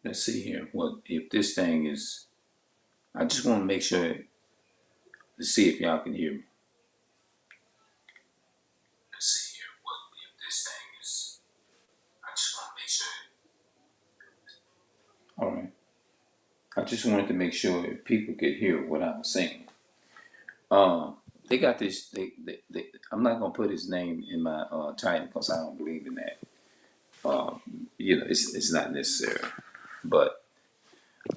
Let's see here. What if this thing is? I just want to make sure to see if y'all can hear me. Let's see here. What if this thing is? I just want to make sure. All right. I just wanted to make sure if people could hear what I was saying. Um, they got this. I'm not gonna put his name in my title because I don't believe in that. It's not necessary. But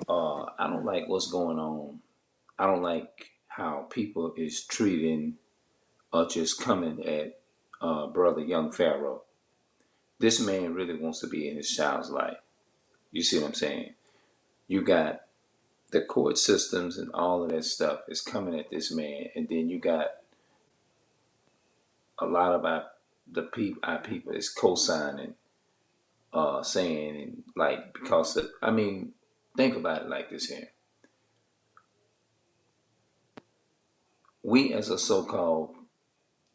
I don't like what's going on. I don't like how people is treating or just coming at brother young Pharaoh. This man really wants to be in his child's life. You see what I'm saying? You got the court systems and all of that stuff is coming at this man, and then you got a lot of our people is co-signing, saying and like because I mean, think about it like this here. We as a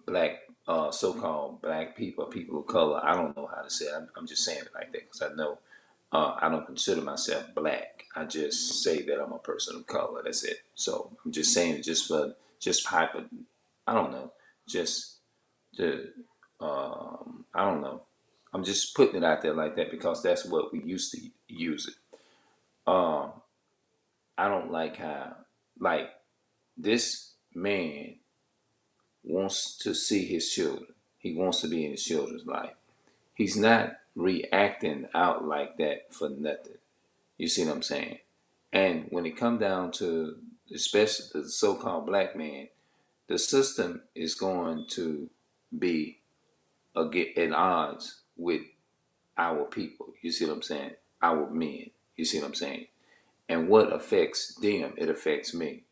black so-called black people, people of color. I don't know how to say it. I'm just saying it like that because I know I don't consider myself black. I just say that I'm a person of color. That's it. So I'm just saying it just for just hyper. I don't know. Just to I don't know. I'm just putting it out there like that because that's what we used to use it. Um, I don't like how like this man wants to see his children. He wants to be in his children's life. He's not reacting out like that for nothing. You see what I'm saying? And when it come down to especially the so-called black man, the system is going to be at odds with our people. You see what I'm saying? Our men. You see what I'm saying? And what affects them, it affects me.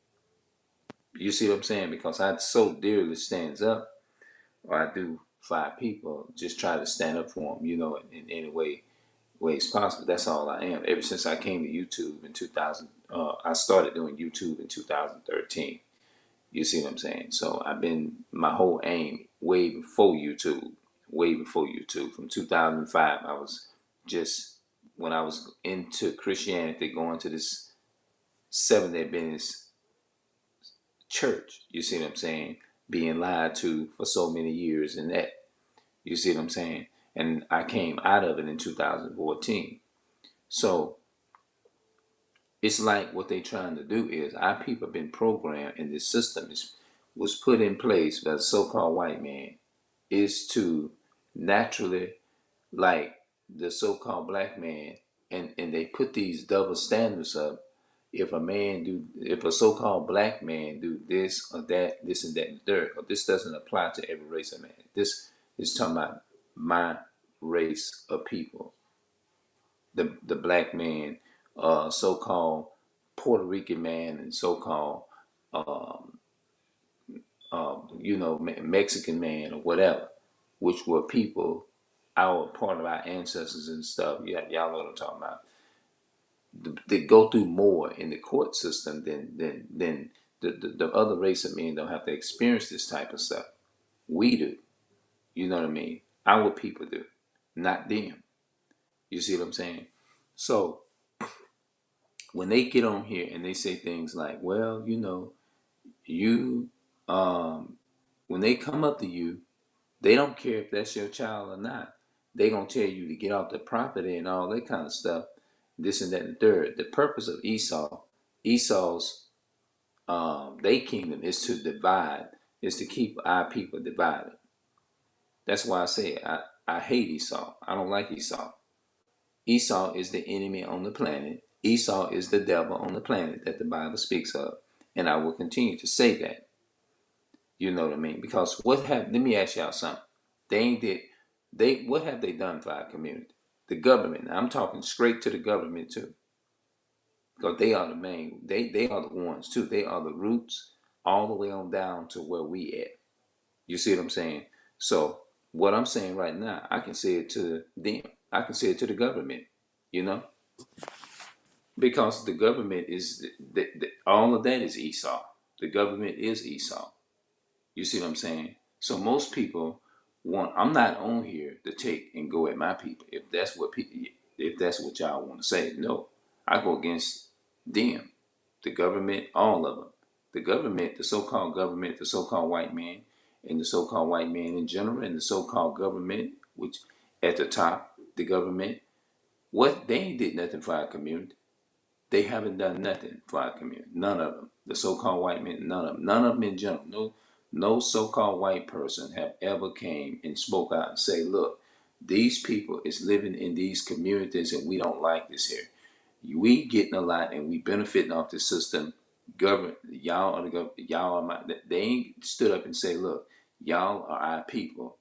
You see what I'm saying? Because I so dearly stands up, or I do five people, just try to stand up for them, in any ways possible. That's all I am. Ever since I came to YouTube in 2000, I started doing YouTube in 2013. You see what I'm saying? So I've been my whole aim way before YouTube, way before YouTube. From 2005, I was just when I was into Christianity, going to this Seventh-day Adventist church. You see what I'm saying? Being lied to for so many years, and that you see what I'm saying? And I came out of it in 2014. So it's like what they trying to do is our people have been programmed, and this system was put in place by the so-called white man is to naturally like the so-called black man, and they put these double standards up. If a so-called black man do this or that, this and that and third, or this doesn't apply to every race of man. This is talking about my race of people, the black man, so-called Puerto Rican man, and so-called Mexican man or whatever, which were people, our part of our ancestors and stuff. Yeah, y'all know what I'm talking about. They go through more in the court system than the other race of men don't have to experience this type of stuff. We do. You know what I mean? Our people do, not them. You see what I'm saying? So when they get on here and they say things like, well, you when they come up to you, they don't care if that's your child or not. They gonna tell you to get off the property and all that kind of stuff, this and that and third. The purpose of Esau's they kingdom is to divide, is to keep our people divided. That's why I say I hate Esau. I don't like Esau. Esau is the enemy on the planet. Esau is the devil on the planet that the Bible speaks of. And I will continue to say that. You know what I mean? Because let me ask y'all something. They ain't did what have they done for our community? The government. Now, I'm talking straight to the government too. Because they are the main, they are the ones too. They are the roots all the way on down to where we at. You see what I'm saying? So what I'm saying right now, I can say it to them. I can say it to the government, you know? Because the government is all of that is Esau. The government is Esau. You see what I'm saying? So most people want. I'm not on here to take and go at my people. If that's what y'all want to say, no, I go against them, the government, all of them, the government, the so-called government, the so-called white man, and the so-called white man in general, and the so-called government, which at the top, the government. What they ain't did nothing for our community. They haven't done nothing for our community. None of them. The so-called white men, none of them. None of them in general. No so-called white person have ever came and spoke out and say, look, these people is living in these communities and we don't like this here. We getting a lot and we benefiting off the system. Government, y'all are my, they ain't stood up and say, look, y'all are our people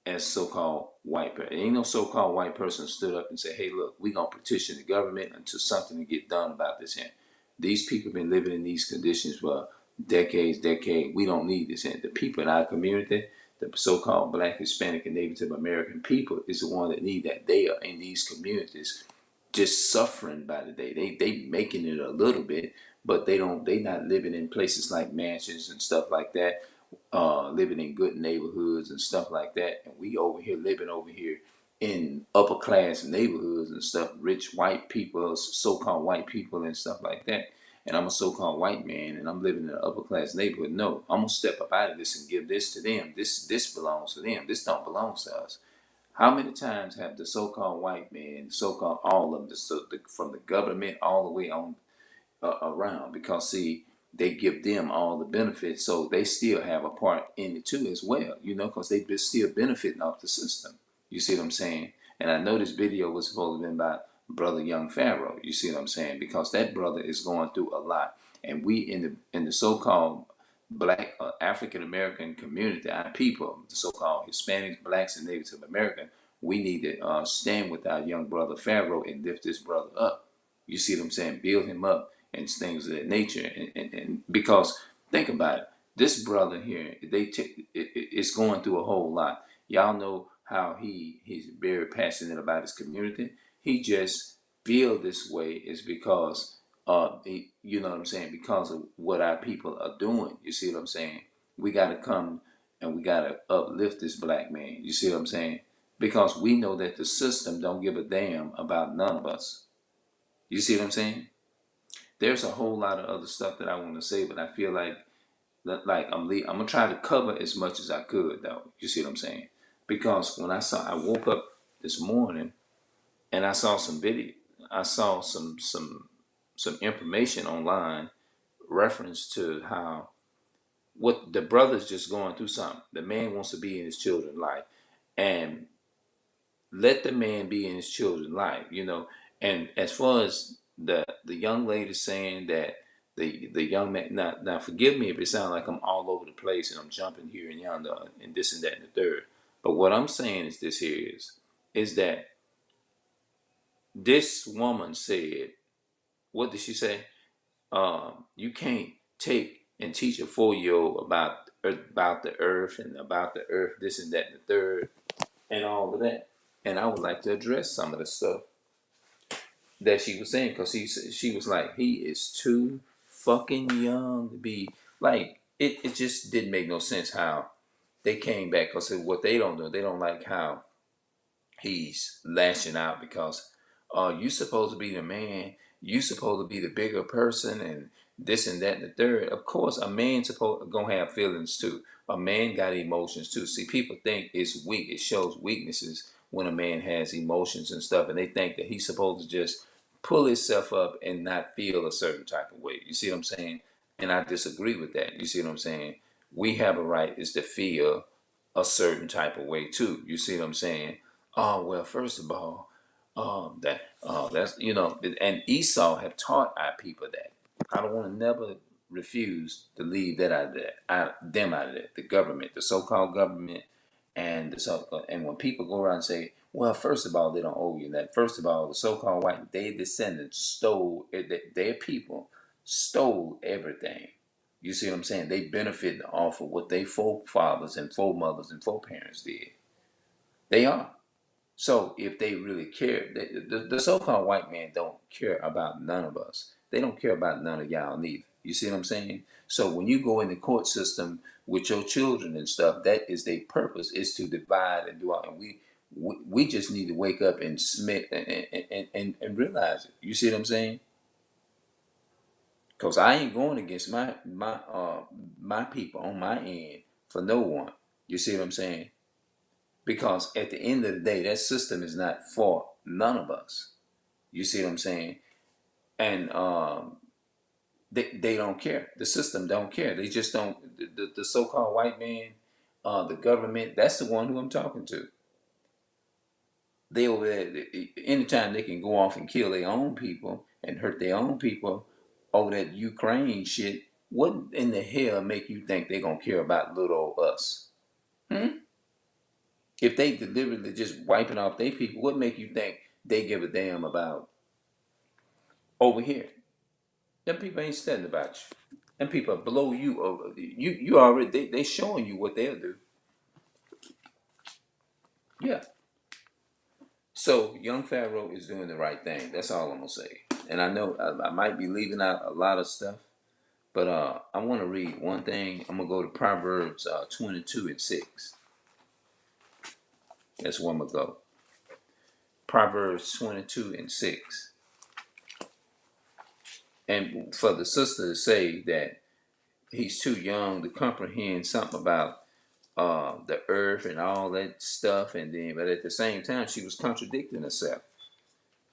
as so-called white person. Ain't no so-called white person stood up and said, hey, look, we going to petition the government until something to get done about this here. These people have been living in these conditions for decades. We don't need this here. The people in our community, the so-called black, Hispanic, and Native American people is the one that need that. They are in these communities just suffering by the day. They making it a little bit, but they not living in places like mansions and stuff like that, living in good neighborhoods and stuff like that. And we over here living over here in upper class neighborhoods and stuff, rich white people, so-called white people and stuff like that. And I'm a so-called white man and I'm living in an upper class neighborhood. No, I'm gonna step up out of this and give this to them. This belongs to them. This don't belong to us. How many times have the so-called white man, so-called all of them, from the government all the way on around, because see, they give them all the benefits, so they still have a part in it too as well, because they be still benefiting off the system. You see what I'm saying? And I know this video was supposed to be about brother Young Pharaoh. You see what I'm saying? Because that brother is going through a lot, and we in the so-called black African American community, our people, the so-called Hispanics, blacks, and Native American, we need to stand with our young brother Pharaoh and lift this brother up. You see what I'm saying? Build him up and things of that nature. And because think about it, this brother here, it's going through a whole lot. Y'all know how he's very passionate about his community. He just feel this way is because you know what I'm saying, because of what our people are doing. You see what I'm saying? We got to come and we got to uplift this black man. You see what I'm saying? Because we know that the system don't give a damn about none of us. You see what I'm saying? There's a whole lot of other stuff that I want to say, but I feel like I'm gonna try to cover as much as I could, though. You see what I'm saying? Because when I woke up this morning and I saw some video, I saw some information online reference to how what the brother's just going through something. The man wants to be in his children's life, and let the man be in his children's life. And as far as the young lady saying that the young man, now forgive me if it sounds like I'm all over the place and I'm jumping here and yonder and this and that and the third. But what I'm saying is this here is that this woman said, what did she say? You can't take and teach a 4-year old about the earth and about the earth, this and that and the third, and all of that. And I would like to address some of the stuff that she was saying, because she was like, he is too fucking young to be like, it just didn't make no sense how they came back, because what they don't do, they don't like how he's lashing out, because you supposed to be the man, you supposed to be the bigger person, and this and that and the third. Of course a man supposed gonna have feelings too. A man got emotions too. See, people think it's weak, it shows weaknesses when a man has emotions and stuff, and they think that he's supposed to just pull himself up and not feel a certain type of way. You see what I'm saying? And I disagree with that. You see what I'm saying? We have a right is to feel a certain type of way too. You see what I'm saying? Oh well, first of all, that's and Esau have taught our people that. I don't want to never refuse to leave that out of that, them out of that. The government, the so-called government, and and when people go around and say, well, first of all, they don't owe you that. First of all, the so-called white, their descendants stole their people stole everything. You see what I'm saying? They benefited off of what they forefathers and foremothers and foreparents did. They are. So if they really care, the so-called white man don't care about none of us. They don't care about none of y'all neither. You see what I'm saying? So when you go in the court system with your children and stuff, that is their purpose, is to divide and do all. And we just need to wake up and smith and realize it. You see what I'm saying? Because I ain't going against my people on my end for no one. You see what I'm saying? Because at the end of the day, that system is not for none of us. You see what I'm saying? And they don't care. The system don't care. They just don't. The so-called white man, the government, that's the one who I'm talking to. They over there, anytime they can go off and kill their own people and hurt their own people over that Ukraine shit, what in the hell make you think they're going to care about little old us? Hmm? If they deliberately just wiping off their people, what make you think they give a damn about over here? Them people ain't studying about you. Them people below you over. You already, they showing you what they'll do. Yeah. So young Pharaoh is doing the right thing. That's all I'm gonna say. And I know I might be leaving out a lot of stuff, but I want to read one thing. I'm gonna go to Proverbs 22:6. That's where I'm gonna go. Proverbs 22:6. And for the sister to say that he's too young to comprehend something about the earth and all that stuff, and then, but at the same time, she was contradicting herself.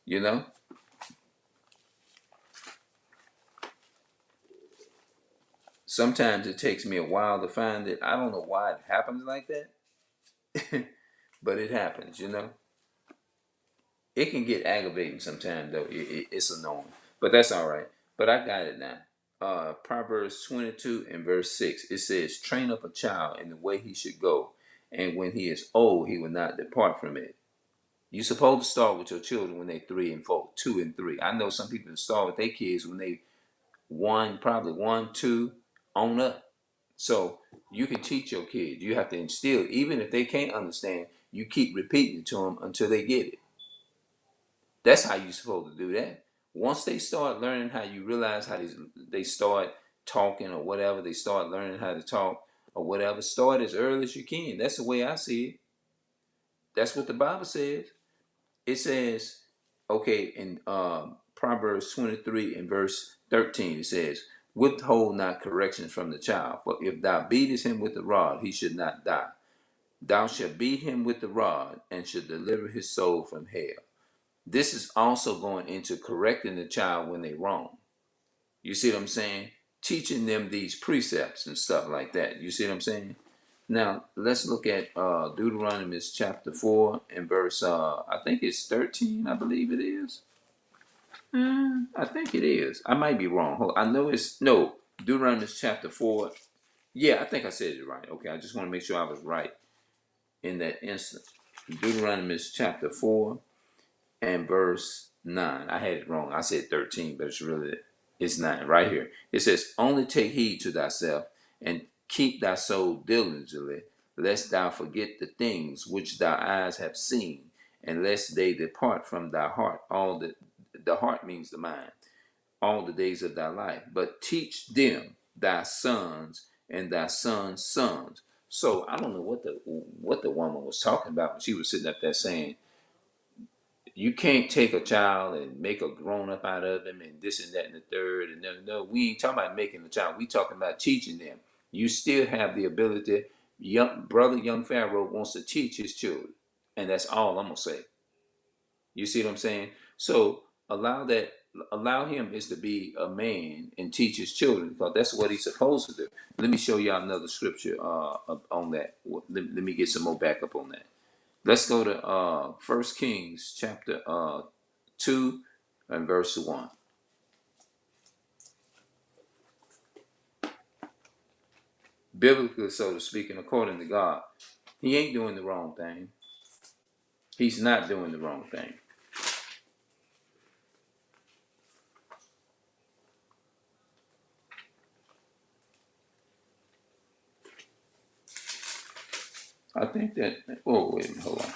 You know, sometimes it takes me a while to find it. I don't know why it happens like that, but it happens. You know, it can get aggravating sometimes though. It's annoying, but that's all right. But I got it now. Proverbs 22:6. It says, "Train up a child in the way he should go, and when he is old, he will not depart from it." You're supposed to start with your children when they 3 and 4, 2 and 3. I know some people start with their kids when they one, probably 1, 2, on up. So you can teach your kids. You have to instill, even if they can't understand, you keep repeating it to them until they get it. That's how you're supposed to do that. Once they start learning how, you realize how they start talking or whatever, they start learning how to talk or whatever, start as early as you can. That's the way I see it. That's what the Bible says. It says, okay, in Proverbs 23:13, it says, "Withhold not correction from the child, for if thou beatest him with the rod, he should not die. Thou shalt beat him with the rod, and shall deliver his soul from hell." This is also going into correcting the child when they wrong. You see what I'm saying? Teaching them these precepts and stuff like that. You see what I'm saying? Now let's look at Deuteronomy chapter 4 and verse I think it's 13. I believe it is. I think it is. I might be wrong. I know it's no Deuteronomy chapter 4. Yeah, I think I said it right. Okay, I just want to make sure I was right in that instant. Deuteronomy chapter 4 and verse 9. I had it wrong. I said 13, but it's 9 right here. It says, "Only take heed to thyself and keep thy soul diligently, lest thou forget the things which thy eyes have seen, and lest they depart from thy heart." The heart means the mind, all the days of thy life. But teach them thy sons and thy sons' sons. So I don't know what the woman was talking about when she was sitting up there saying, you can't take a child and make a grown up out of them and this and that and the third. And no, we ain't talking about making a child. We talking about teaching them. You still have the ability. Young Pharaoh wants to teach his children, and that's all I'm gonna say. You see what I'm saying? So allow him is to be a man and teach his children, because that's what he's supposed to do. Let me show y'all another scripture on that. Let me get some more backup on that. Let's go to 1 Kings chapter 2 and verse 1. Biblically, so to speak, and according to God, he ain't doing the wrong thing. He's not doing the wrong thing. I think that, oh, wait a minute, hold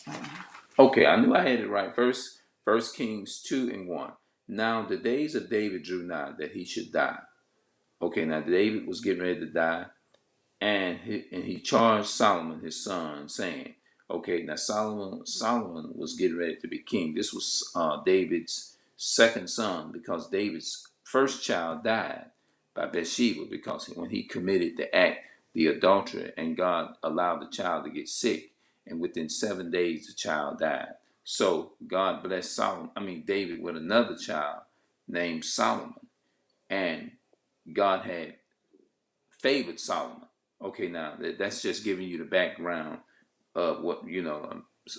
on. Okay, I knew I had it right. First Kings 2 and 1. Now the days of David drew nigh that he should die. Okay, now David was getting ready to die, and he charged Solomon his son, saying, okay, now Solomon was getting ready to be king. This was David's second son, because David's first child died by Bathsheba, because when he committed the act, the adultery, and God allowed the child to get sick, and within 7 days the child died. So God blessed David with another child named Solomon, and God had favored Solomon. Okay, now that's just giving you the background of what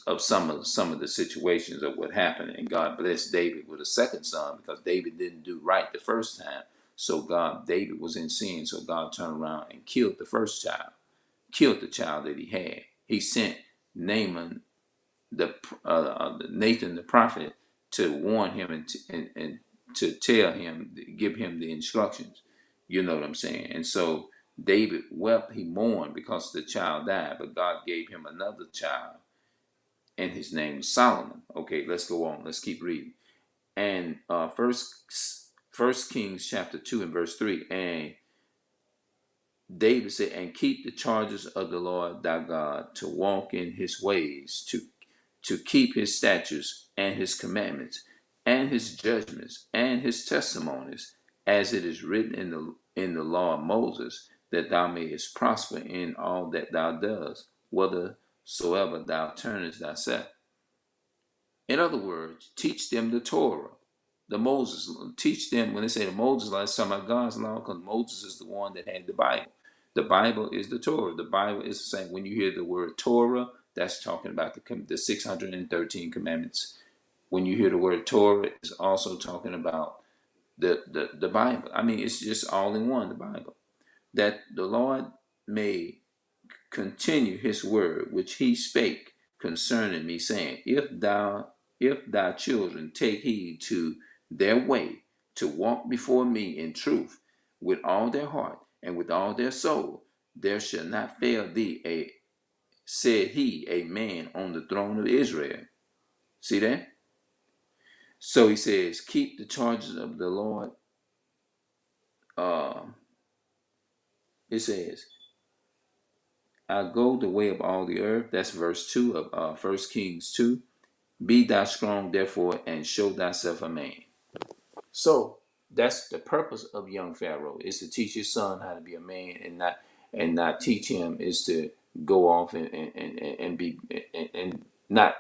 of some of the situations of what happened. And God blessed David with a second son, because David didn't do right the first time. So David was in sin. So God turned around and killed the first child, killed the child that he had. He sent Naaman Nathan the prophet to warn him, and to tell him, give him the instructions. You know what I'm saying? And so David wept, he mourned because the child died, but God gave him another child, and his name was Solomon. Okay, let's go on. Let's keep reading. And First Kings chapter 2 and verse 3. And David said, and keep the charges of the Lord thy God, to walk in his ways, to keep his statutes and his commandments and his judgments and his testimonies, as it is written in the law of Moses, that thou mayest prosper in all that thou doest, whithersoever thou turnest thyself. In other words, teach them the Torah, the Moses law. Teach them, when they say the Moses law, it's talking about God's law, because Moses is the one that had the Bible. The Bible is the Torah. The Bible is the same. When you hear the word Torah, that's talking about the 613 commandments. When you hear the word Torah, it's also talking about the Bible. I mean, it's just all in one, the Bible. That the Lord may continue his word which he spake concerning me, saying, if thy children take heed to their way, to walk before me in truth with all their heart and with all their soul, there shall not fail thee said he, a man on the throne of Israel. See that? So he says, keep the charges of the Lord. uh it says, I go the way of all the earth. That's verse 2 of 1 Kings 2. Be thou strong, therefore, and show thyself a man. So that's the purpose of young Pharaoh, is to teach his son how to be a man, and not teach him is to go off and be and not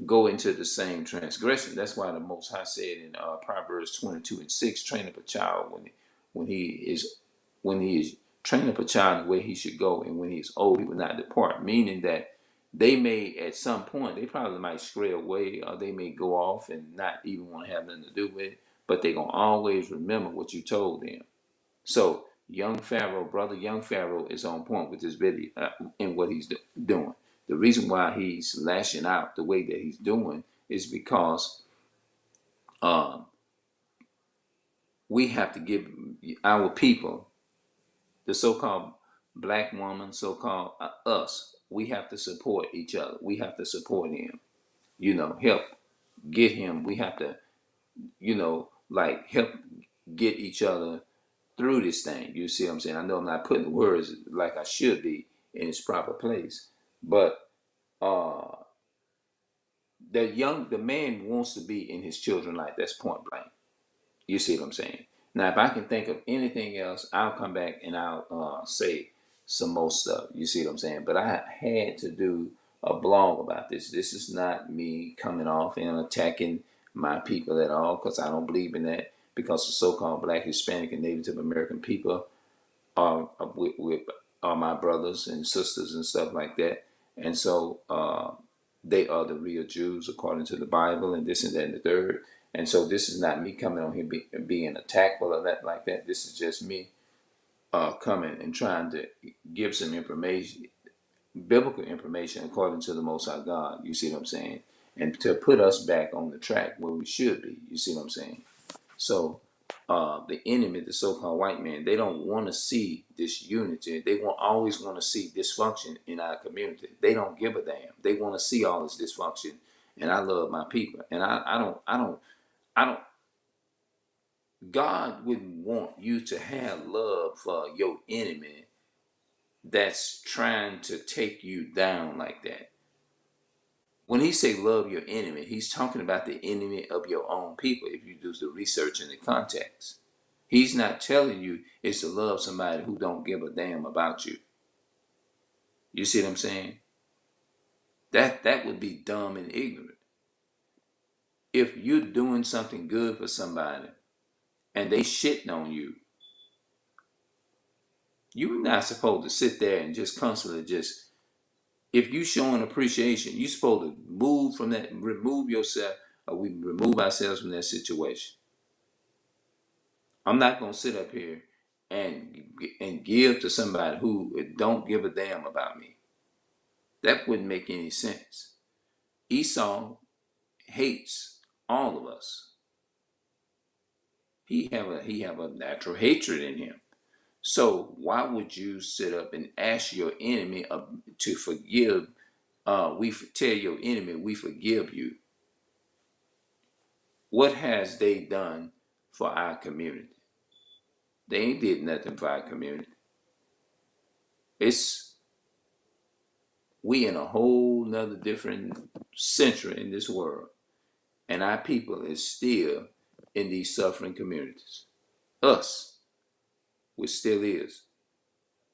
go into the same transgression. That's why the Most High said in Proverbs 22:6, train up a child when he is train up a child in the way he should go, and when he is old, he will not depart. Meaning that they may, at some point, they probably might stray away, or they may go off and not even want to have nothing to do with it, but they're gonna always remember what you told them. So young Pharaoh is on point with this video, in what he's doing. The reason why he's lashing out the way that he's doing is because uh, we have to give our people, the so-called black woman, so-called us, we have to support each other. We have to support him. Help get him. We have to, like, help get each other through this thing. You see what I'm saying? I know I'm not putting words like I should be in its proper place, but uh the man wants to be in his children's life. That's point blank. You see what I'm saying? Now, if I can think of anything else, I'll come back and I'll say some more stuff. You see what I'm saying? But I had to do a blog about this. This is not me coming off and attacking my people at all, because I don't believe in that. Because the so-called Black, Hispanic, and Native American people are my brothers and sisters and stuff like that. And so they are the real Jews according to the Bible, and this and that and the third. And so this is not me coming on here being attacked or that like that. This is just me coming and trying to give some information, biblical information according to the Most High God. You see what I'm saying? And to put us back on the track where we should be. You see what I'm saying? So the enemy, the so-called white man, they don't want to see this unity. They always want to see dysfunction in our community. They don't give a damn. They want to see all this dysfunction. And I love my people. And I don't God wouldn't want you to have love for your enemy that's trying to take you down like that. When he say love your enemy, he's talking about the enemy of your own people. If you do the research in the context, he's not telling you it's to love somebody who don't give a damn about you. You see what I'm saying? That would be dumb and ignorant. If you're doing something good for somebody and they shitting on you, you're not supposed to sit there and just constantly just, if you showing appreciation, you're supposed to move from that, remove yourself, or we remove ourselves from that situation. I'm not gonna sit up here and give to somebody who don't give a damn about me. That wouldn't make any sense. Esau hates all of us. He have a natural hatred in him. So why would you sit up and ask your enemy to forgive? Tell your enemy we forgive you. What has they done for our community? They ain't did nothing for our community. It's we in a whole nother different century in this world, and our people is still in these suffering communities. Us, which still is.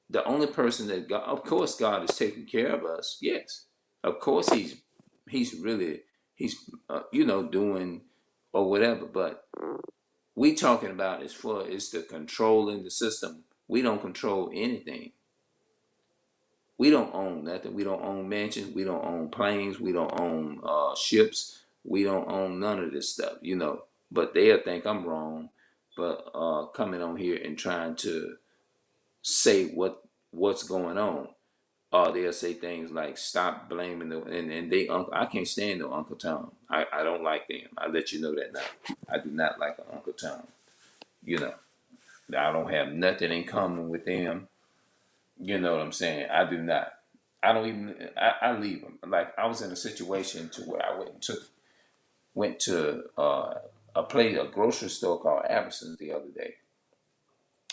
The only person that God, of course, God is taking care of us. Yes, of course, he's really doing or whatever. But we talking about as far as the controlling the system. We don't control anything. We don't own nothing. We don't own mansions. We don't own planes. We don't own ships. We don't own none of this stuff. But they'll think I'm wrong. But coming on here and trying to say what's going on. They'll say things like "Stop blaming the," and they uncle. I can't stand no Uncle Tom. I don't like them. I let you know that now. I do not like Uncle Tom. You know, I don't have nothing in common with them. You know what I'm saying? I do not. I don't even. I leave them. Like I was in a situation to where I went to a grocery store called Albertsons the other day.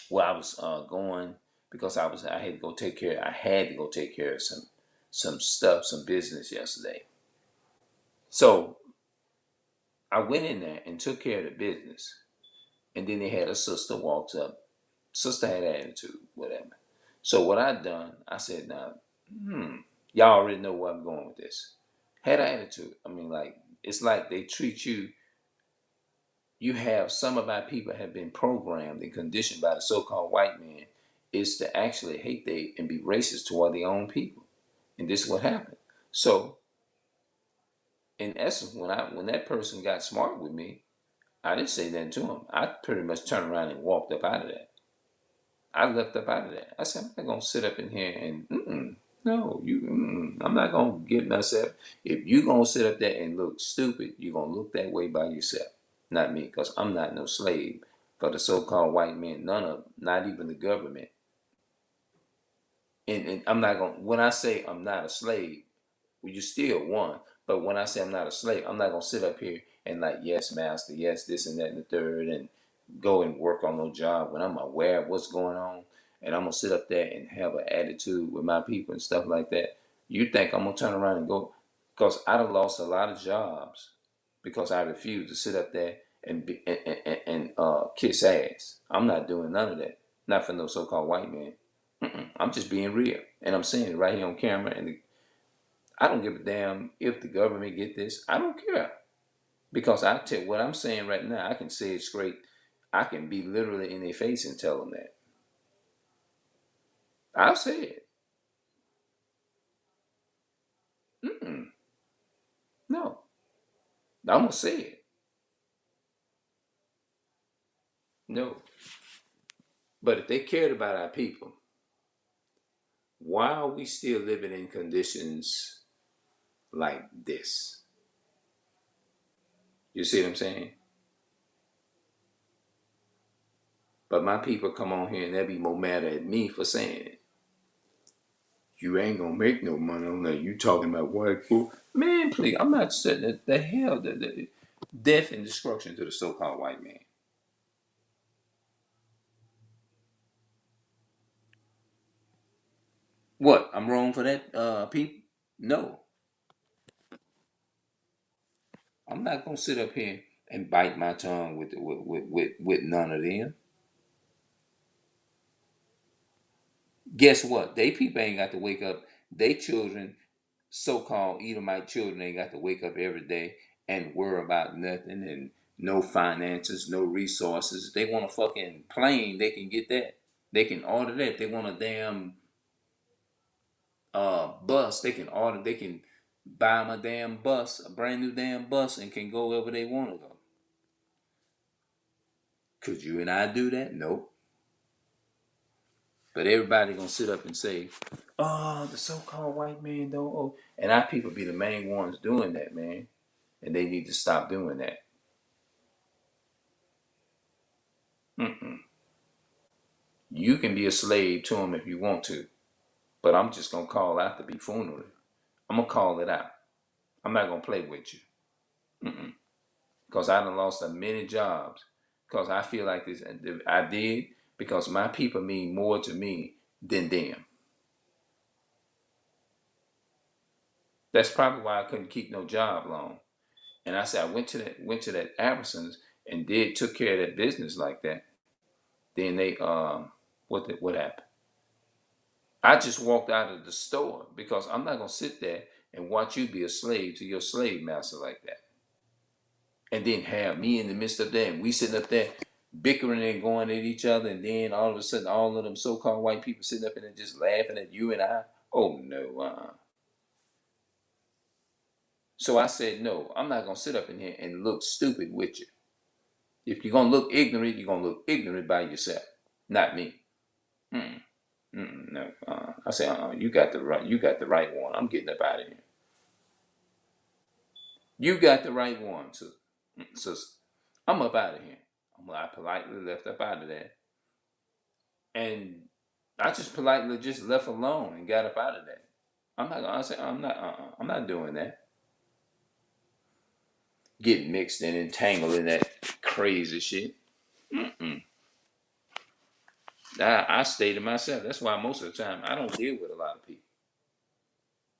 Where I was going because I had to go take care. I had to go take care of some stuff, some business yesterday. So I went in there and took care of the business, and then they had a sister walks up. Sister had attitude, whatever. So what I done, I said, now, y'all already know where I'm going with this. Had attitude. I mean, like it's like they treat you. You have some of our people have been programmed and conditioned by the so-called white man is to actually hate they and be racist toward their own people, and this is what happened. So in essence, when that person got smart with me, I didn't say nothing to him. I pretty much turned around and walked up out of that. I left up out of that. I said, I'm not gonna sit up in here and no, I'm not gonna get myself. If you gonna sit up there and look stupid, you're gonna look that way by yourself, not me, because I'm not no slave for the so-called white men. None of them, not even the government. And I'm not gonna. When I say I'm not a slave, well, you still one. But when I say I'm not a slave, I'm not gonna sit up here and like, yes, master, yes, this and that and the third, and go and work on no job when I'm aware of what's going on, and I'm gonna sit up there and have an attitude with my people and stuff like that. You think I'm gonna turn around and go? Because I'd have lost a lot of jobs because I refused to sit up there and kiss ass. I'm not doing none of that. Not for no so-called white man. I'm just being real, and I'm saying it right here on camera, and I don't give a damn if the government get this. I don't care because I tell what I'm saying right now. I can say it straight. I can be literally in their face and tell them that. I'll say it. Mm-mm. No, I'm gonna say it. No, but if they cared about our people, why are we still living in conditions like this? You see what I'm saying? But my people come on here and they'll be more mad at me for saying it. You ain't gonna make no money on that. You talking about white folk. Man, please, I'm not saying that the hell, the death and destruction to the so-called white man. What? I'm wrong for that, people? No, I'm not gonna sit up here and bite my tongue with none of them. Guess what? They people ain't got to wake up. They children, so-called Edomite children, ain't got to wake up every day and worry about nothing and no finances, no resources. They want a fucking plane, they can get that. They can order that. They want a damn bus. They can buy them a damn bus, a brand new damn bus, and can go wherever they want to go. Could you and I do that? Nope. But everybody gonna sit up and say, "Oh, the so-called white man don't." Oh, and our people be the main ones doing that, man. And they need to stop doing that. Mm-mm. You can be a slave to them if you want to, but I'm just gonna call out the buffoonery. I'm gonna call it out. I'm not gonna play with you. Mm-mm. Because I done lost a many jobs. Because I feel like this, I did because my people mean more to me than them. That's probably why I couldn't keep no job long. And I said I went to that Albertsons and took care of that business like that. Then they what happened? I just walked out of the store because I'm not gonna sit there and watch you be a slave to your slave master like that. And then have me in the midst of that and we sitting up there bickering and going at each other, and then all of a sudden all of them so-called white people sitting up in there just laughing at you and I. Oh no, So I said no, I'm not gonna sit up in here and look stupid with you. If you're gonna look ignorant, you're gonna look ignorant by yourself, not me. Mm, no, I say, you got the right one. I'm getting up out of here. You got the right one, sister. I'm up out of here. I politely left up out of there, and I just politely just left alone and got up out of there. I'm not gonna say I'm not. I'm not doing that. Get mixed and entangled in that crazy shit. Mm-mm. I stay to myself. That's why most of the time I don't deal with a lot of people.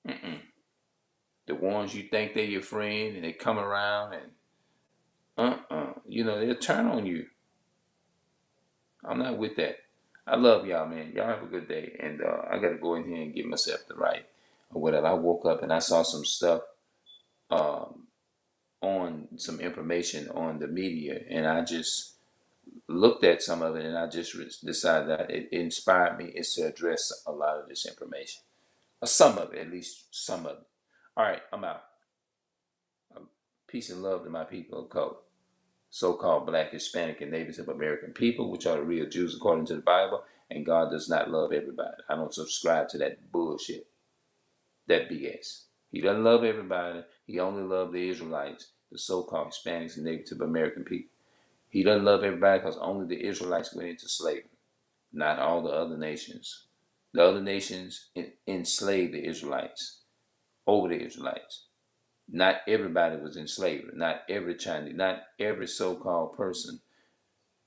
Mm-mm. The ones you think they're your friend and they come around and they'll turn on you. I'm not with that. I love y'all, man. Y'all have a good day. And I got to go in here and get myself the right or whatever. I woke up and I saw some stuff um, on some information on the media, and I just looked at some of it, and I just decided that it inspired me is to address a lot of this information, or some of it, at least some of it. All right, I'm out. Peace and love to my people of color, so-called Black, Hispanic, and Native American people, which are the real Jews according to the Bible. And God does not love everybody. I don't subscribe to that bullshit, that BS. He doesn't love everybody. He only loves the Israelites, the so-called Hispanics and Native American people. He doesn't love everybody because only the Israelites went into slavery, not all the other nations. The other nations enslaved the Israelites over the Israelites. Not everybody was in slavery. Not every Chinese, not every so-called person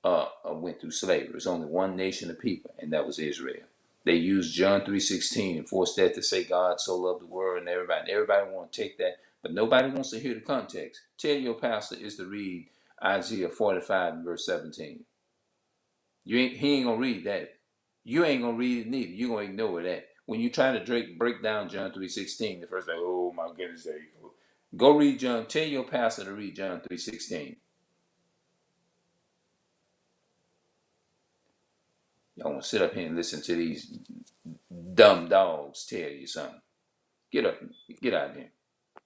went through slavery. There's only one nation of people, and that was Israel. They used John 3:16 and forced that to say God so loved the world, and everybody want to take that, but nobody wants to hear the context. Tell your pastor is to read Isaiah 45 and verse 17. He ain't gonna read that. You ain't gonna read it neither. You gonna ignore that. When you try to break down John 3:16, the first like, oh my goodness, there you go. Go read John. Tell your pastor to read John 3:16. Y'all want to sit up here and listen to these dumb dogs tell you something. Get up, get out of here.